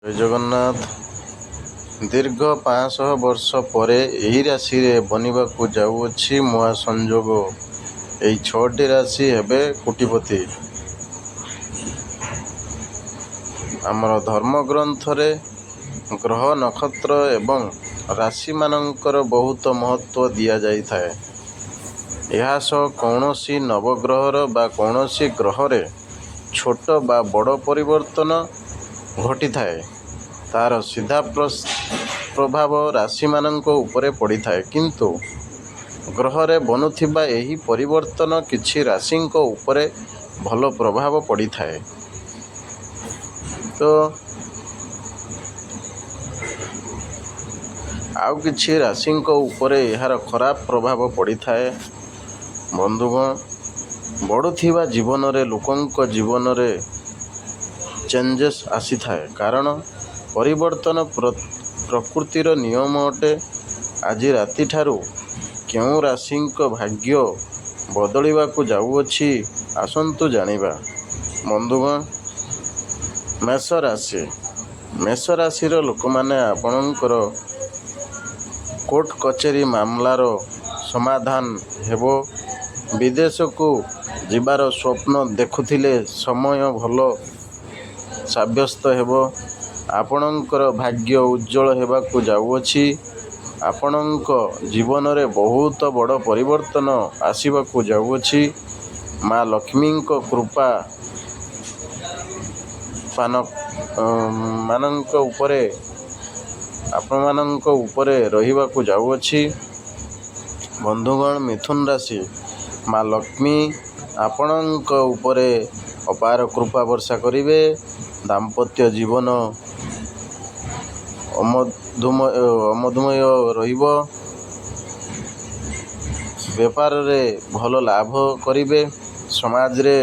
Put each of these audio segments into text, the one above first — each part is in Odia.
ଜୟ ଜଗନ୍ନାଥ। ଦୀର୍ଘ 500 ବର୍ଷ ପରେ ଏହି ରାଶିରେ ବନିବାକୁ ଯାଉଅଛି ମହାସଂଯୋଗ। ଏହି 6ଟି ରାଶି ହେବେ କୋଟିପତି। ଆମର ଧର୍ମଗ୍ରନ୍ଥରେ ଗ୍ରହ ନକ୍ଷତ୍ର ଏବଂ ରାଶିମାନଙ୍କର ବହୁତ ମହତ୍ତ୍ୱ ଦିଆଯାଇଥାଏ। ଏହା ସହ କୌଣସି ନବଗ୍ରହର ବା କୌଣସି ଗ୍ରହରେ ଛୋଟ ବା ବଡ଼ ପରିବର୍ତ୍ତନ ଘଟିଥାଏ ତାର ସିଧା ପ୍ରଭାବ ରାଶିମାନଙ୍କ ଉପରେ ପଡ଼ିଥାଏ। କିନ୍ତୁ ଗ୍ରହରେ ବନୁଥିବା ଏହି ପରିବର୍ତ୍ତନ କିଛି ରାଶିଙ୍କ ଉପରେ ଭଲ ପ୍ରଭାବ ପଡ଼ିଥାଏ। ତ ଆଉ କିଛି ରାଶିଙ୍କ ଉପରେ ଏହାର ଖରାପ ପ୍ରଭାବ ପଡ଼ିଥାଏ। ବନ୍ଧୁଗଣ, ବଢ଼ୁଥିବା ଜୀବନରେ ଲୋକଙ୍କ ଜୀବନରେ ଚେଞ୍ଜେସ୍ ଆସିଥାଏ, କାରଣ ପରିବର୍ତ୍ତନ ପ୍ରକୃତିର ନିୟମ ଅଟେ। ଆଜି ରାତିଠାରୁ କେଉଁ ରାଶିଙ୍କ ଭାଗ୍ୟ ବଦଳିବାକୁ ଯାଉଅଛି, ଆସନ୍ତୁ ଜାଣିବା। ବନ୍ଧୁଗଣ, ମେଷ ରାଶି। ମେଷ ରାଶିର ଲୋକମାନେ ଆପଣଙ୍କର କୋର୍ଟ କଚେରୀ ମାମଲାର ସମାଧାନ ହେବ। ବିଦେଶକୁ ଯିବାର ସ୍ୱପ୍ନ ଦେଖୁଥିଲେ ସମୟ ଭଲ ସାବ୍ୟସ୍ତ ହେବ। ଆପଣଙ୍କର ଭାଗ୍ୟ ଉଜ୍ଜ୍ୱଳ ହେବାକୁ ଯାଉଅଛି। ଆପଣଙ୍କ ଜୀବନରେ ବହୁତ ବଡ଼ ପରିବର୍ତ୍ତନ ଆସିବାକୁ ଯାଉଅଛି। ମା ଲକ୍ଷ୍ମୀଙ୍କ କୃପା ଆପଣମାନଙ୍କ ଉପରେ ରହିବାକୁ ଯାଉଅଛି। ବନ୍ଧୁଗଣ, ମିଥୁନ ରାଶି। ମା ଲକ୍ଷ୍ମୀ ଆପଣଙ୍କ ଉପରେ ଅପାର କୃପା ବର୍ଷା କରିବେ। ଦାମ୍ପତ୍ୟ ଜୀବନ ଅମଧୁମୟ ରହିବ। ବେପାରରେ ଭଲ ଲାଭ କରିବେ। ସମାଜରେ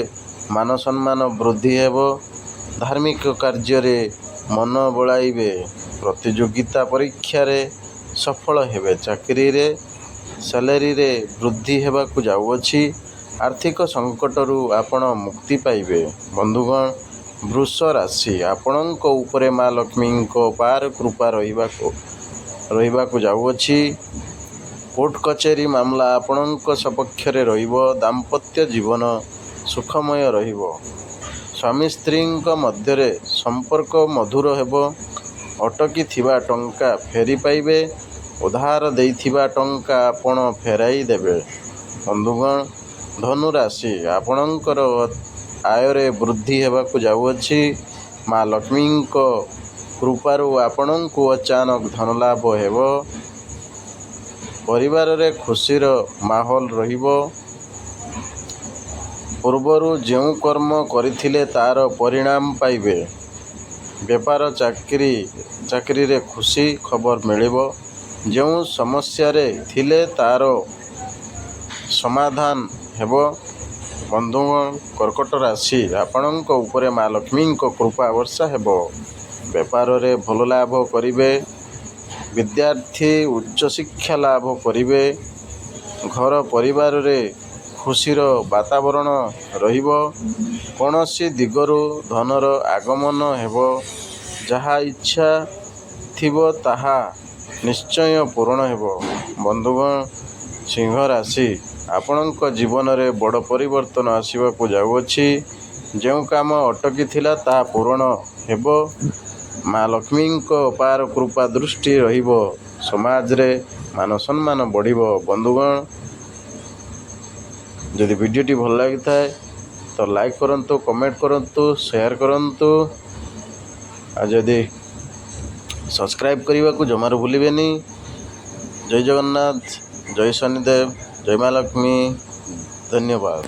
ମାନ ସମ୍ମାନ ବୃଦ୍ଧି ହେବ। ଧାର୍ମିକ କାର୍ଯ୍ୟରେ ମନ ବଳାଇବେ। ପ୍ରତିଯୋଗିତା ପରୀକ୍ଷାରେ ସଫଳ ହେବେ। ଚାକିରିରେ ସାଲାରୀରେ ବୃଦ୍ଧି ହେବାକୁ ଯାଉଅଛି। ଆର୍ଥିକ ସଙ୍କଟରୁ ଆପଣ ମୁକ୍ତି ପାଇବେ। ବନ୍ଧୁଗଣ, ବୃଷ ରାଶି। ଆପଣଙ୍କ ଉପରେ ମା ଲକ୍ଷ୍ମୀଙ୍କ ଅପାର କୃପା ରହିବାକୁ ଯାଉଅଛି। କୋର୍ଟ କଚେରୀ ମାମଲା ଆପଣଙ୍କ ସପକ୍ଷରେ ରହିବ। ଦାମ୍ପତ୍ୟ ଜୀବନ ସୁଖମୟ ରହିବ। ସ୍ୱାମୀ ସ୍ତ୍ରୀଙ୍କ ମଧ୍ୟରେ ସମ୍ପର୍କ ମଧୁର ହେବ। ଅଟକି ଥିବା ଟଙ୍କା ଫେରି ପାଇବେ। ଉଧାର ଦେଇଥିବା ଟଙ୍କା ଆପଣ ଫେରାଇ ଦେବେ। ବନ୍ଧୁଗଣ, ଧନୁ ରାଶି। ଆପଣଙ୍କର ଆୟରେ ବୃଦ୍ଧି ହେବାକୁ ଯାଉଅଛି। ମା ଲକ୍ଷ୍ମୀଙ୍କ କୃପାରୁ ଆପଣଙ୍କୁ ଅଚାନକ ଧନଲାଭ ହେବ। ପରିବାରରେ ଖୁସିର ମାହୋଲ ରହିବ। ପୂର୍ବରୁ ଯେଉଁ କର୍ମ କରିଥିଲେ ତାର ପରିଣାମ ପାଇବେ। ବେପାର ଚାକିରିରେ ଖୁସି ଖବର ମିଳିବ। ଯେଉଁ ସମସ୍ୟାରେ ଥିଲେ ତାର ସମାଧାନ ହେବ। ବନ୍ଧୁଗଣ, କର୍କଟ ରାଶି। ଆପଣଙ୍କ ଉପରେ ମା ଲକ୍ଷ୍ମୀଙ୍କ କୃପା ବର୍ଷା ହେବ। ବେପାରରେ ଭଲ ଲାଭ କରିବେ। ବିଦ୍ୟାର୍ଥୀ ଉଚ୍ଚଶିକ୍ଷା ଲାଭ କରିବେ। ଘର ପରିବାରରେ ଖୁସିର ବାତାବରଣ ରହିବ। କୌଣସି ଦିଗରୁ ଧନର ଆଗମନ ହେବ। ଯାହା ଇଚ୍ଛା ଥିବ ତାହା ନିଶ୍ଚୟ ପୂରଣ ହେବ। ବନ୍ଧୁଗଣ, ସିଂହ ରାଶି। ଆପଣଙ୍କ ଜୀବନରେ ବଡ଼ ପରିବର୍ତ୍ତନ ଆସିବାକୁ ଯାଉଅଛି। ଯେଉଁ କାମ ଅଟକି ଥିଲା ତାହା ପୂରଣ ହେବ। ମା ଲକ୍ଷ୍ମୀଙ୍କ ଅପାର କୃପା ଦୃଷ୍ଟି ରହିବ। ସମାଜରେ ମାନ ସମ୍ମାନ ବଢ଼ିବ। ବନ୍ଧୁଗଣ, ଯଦି ଭିଡ଼ିଓଟି ଭଲ ଲାଗିଥାଏ ତ ଲାଇକ୍ କରନ୍ତୁ, କମେଣ୍ଟ କରନ୍ତୁ, ସେୟାର କରନ୍ତୁ। ଆଉ ଯଦି ସବସ୍କ୍ରାଇବ୍ କରିବାକୁ ଜମାରୁ ଭୁଲିବେନି। ଜୟ ଜଗନ୍ନାଥ, ଜୟ ଶନିଦେବ, ଜୟ ମା ଲକ୍ଷ୍ମୀ। ଧନ୍ୟବାଦ।